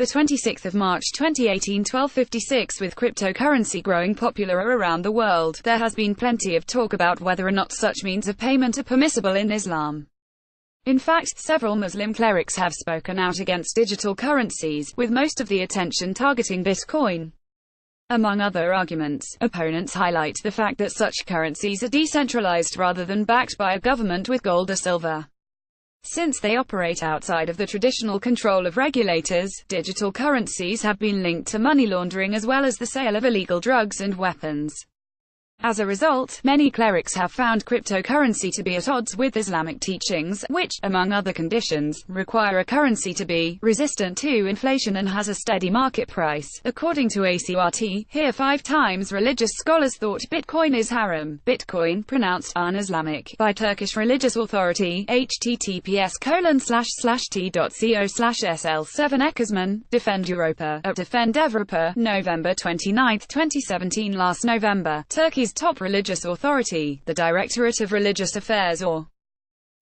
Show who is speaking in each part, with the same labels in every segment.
Speaker 1: 26th of March 2018, 12:56. With cryptocurrency growing popular around the world, there has been plenty of talk about whether or not such means of payment are permissible in Islam. In fact, several Muslim clerics have spoken out against digital currencies, with most of the attention targeting Bitcoin. Among other arguments, opponents highlight the fact that such currencies are decentralized rather than backed by a government with gold or silver. Since they operate outside of the traditional control of regulators, digital currencies have been linked to money laundering as well as the sale of illegal drugs and weapons. As a result, many clerics have found cryptocurrency to be at odds with Islamic teachings, which, among other conditions, require a currency to be resistant to inflation and has a steady market price. According to ACRT, here 5 times religious scholars thought Bitcoin is haram. Bitcoin, pronounced un-Islamic, by Turkish religious authority, https://t.co/sl7 Eckersman, Defend Europa, at Defend Evropa, November 29, 2017. Last November, Turkey's top religious authority, the Directorate of Religious Affairs or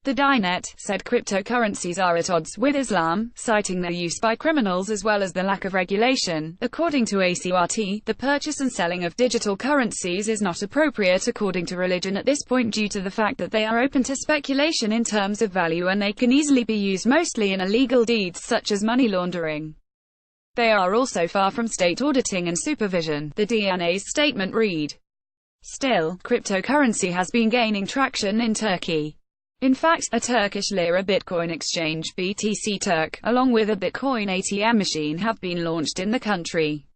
Speaker 1: the Diyanet, said cryptocurrencies are at odds with Islam, citing their use by criminals as well as the lack of regulation. According to ACRT, the purchase and selling of digital currencies is not appropriate according to religion at this point due to the fact that they are open to speculation in terms of value and they can easily be used mostly in illegal deeds such as money laundering. They are also far from state auditing and supervision, the Diyanet's statement read. Still, cryptocurrency has been gaining traction in Turkey. In fact, a Turkish lira Bitcoin exchange, BTC Turk, along with a Bitcoin ATM machine have been launched in the country.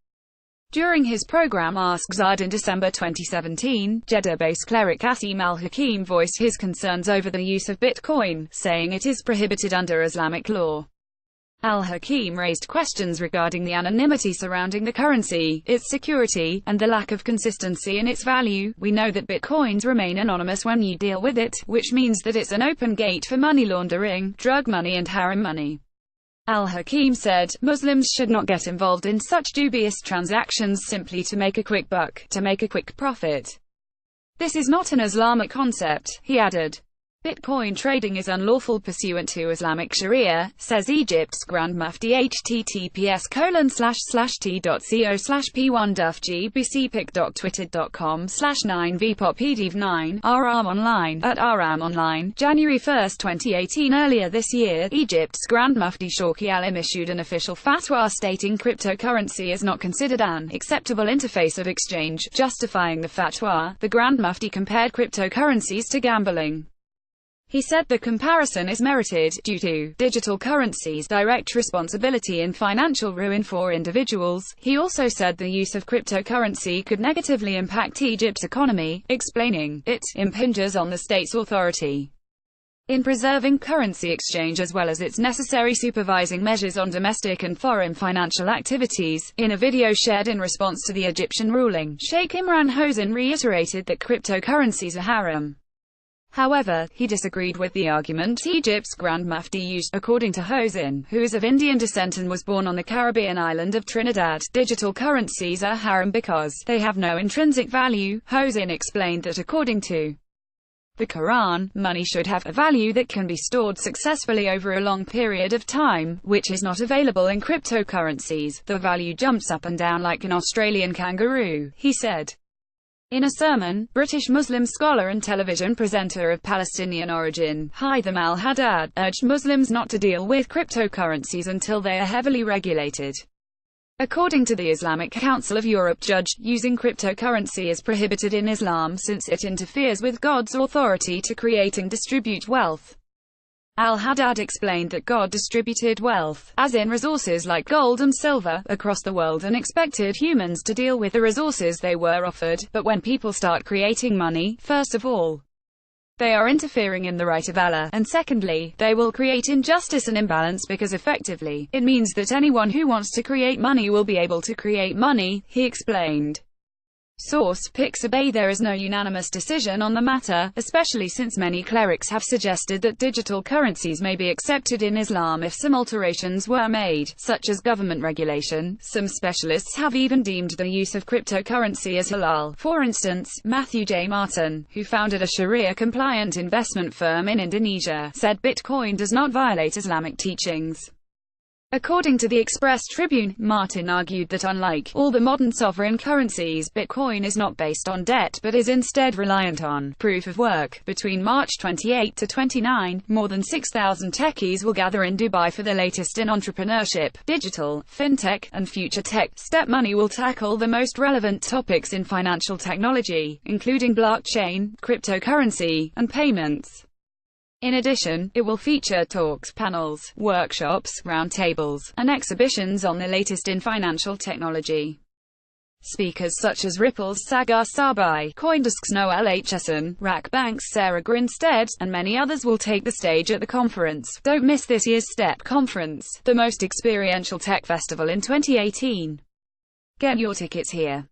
Speaker 1: During his program Ask Zad in December 2017, Jeddah-based cleric Asim al-Hakim voiced his concerns over the use of Bitcoin, saying it is prohibited under Islamic law. Al-Hakim raised questions regarding the anonymity surrounding the currency, its security, and the lack of consistency in its value. We know that bitcoins remain anonymous when you deal with it, which means that it's an open gate for money laundering, drug money and haram money. Al-Hakim said, Muslims should not get involved in such dubious transactions simply to make a quick buck, to make a quick profit. This is not an Islamic concept, he added. Bitcoin trading is unlawful pursuant to Islamic Sharia, says Egypt's Grand Mufti https://t.co/p1dufgbcpic.twitter.com/9vpopedv9, haram online, at haram online, January 1, 2018. Earlier this year, Egypt's Grand Mufti Shawki Alim issued an official fatwa stating cryptocurrency is not considered an acceptable interface of exchange. Justifying the fatwa, the Grand Mufti compared cryptocurrencies to gambling. He said the comparison is merited, due to digital currencies' direct responsibility in financial ruin for individuals. He also said the use of cryptocurrency could negatively impact Egypt's economy, explaining, it impinges on the state's authority in preserving currency exchange as well as its necessary supervising measures on domestic and foreign financial activities. In a video shared in response to the Egyptian ruling, Sheikh Imran Hosen reiterated that cryptocurrencies are haram. However, he disagreed with the argument Egypt's Grand Mufti used. According to Hosen, who is of Indian descent and was born on the Caribbean island of Trinidad, digital currencies are haram because they have no intrinsic value. Hosen explained that according to the Quran, money should have a value that can be stored successfully over a long period of time, which is not available in cryptocurrencies. The value jumps up and down like an Australian kangaroo, he said. In a sermon, British Muslim scholar and television presenter of Palestinian origin, Haitham al-Haddad, urged Muslims not to deal with cryptocurrencies until they are heavily regulated. According to the Islamic Council of Europe judged, using cryptocurrency is prohibited in Islam since it interferes with God's authority to create and distribute wealth. Al-Haddad explained that God distributed wealth, as in resources like gold and silver, across the world and expected humans to deal with the resources they were offered, but when people start creating money, first of all, they are interfering in the right of Allah, and secondly, they will create injustice and imbalance because effectively, it means that anyone who wants to create money will be able to create money, he explained. Source: Pixabay. There is no unanimous decision on the matter, especially since many clerics have suggested that digital currencies may be accepted in Islam if some alterations were made, such as government regulation. Some specialists have even deemed the use of cryptocurrency as halal. For instance, Matthew J. Martin, who founded a Sharia-compliant investment firm in Indonesia, said Bitcoin does not violate Islamic teachings. According to the Express Tribune, Martin argued that unlike all the modern sovereign currencies, Bitcoin is not based on debt but is instead reliant on proof of work. Between March 28 to 29, more than 6,000 techies will gather in Dubai for the latest in entrepreneurship, digital, fintech, and future tech. Step Money will tackle the most relevant topics in financial technology, including blockchain, cryptocurrency, and payments. In addition, it will feature talks, panels, workshops, roundtables, and exhibitions on the latest in financial technology. Speakers such as Ripple's Sagar Sarbai, Coindesk's Noel Hsson, Rackbank's Sarah Grinstead, and many others will take the stage at the conference. Don't miss this year's STEP conference, the most experiential tech festival in 2018. Get your tickets here.